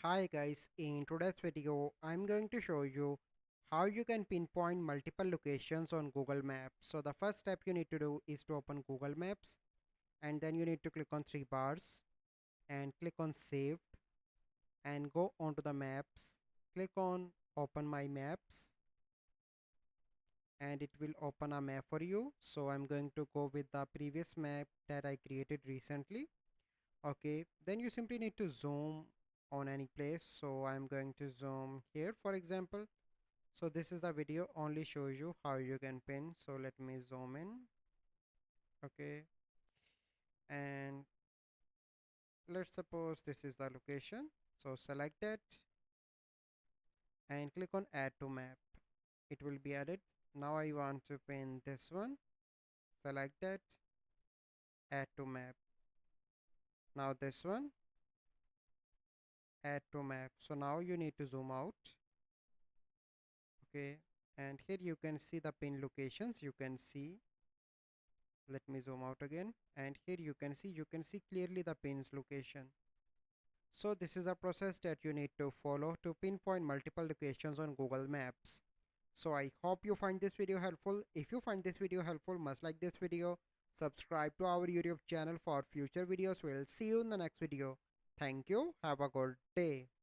Hi guys, in today's video, I'm going to show you how you can pinpoint multiple locations on Google Maps. So the first step you need to do is to open Google Maps and then you need to click on three bars and click on save and go onto the maps. Click on open my maps and it will open a map for you. So I'm going to go with the previous map that I created recently. Okay, then you simply need to zoom on any place. So I'm going to zoom here for example. So this is the video only shows you how you can pin. So let me zoom in. Okay, and let's suppose this is the location. So select that and click on add to map. It will be added. Now I want to pin this one. Select that, add to map. Now this one, add to map. So now you need to zoom out. Okay, and here you can see the pin locations. You can see, let me zoom out again, and here you can see clearly the pins location. So this is a process that you need to follow to pinpoint multiple locations on Google Maps. So I hope you find this video helpful. If you find this video helpful, must like this video, subscribe to our YouTube channel for future videos. We'll see you in the next video. Thank you. Have a good day.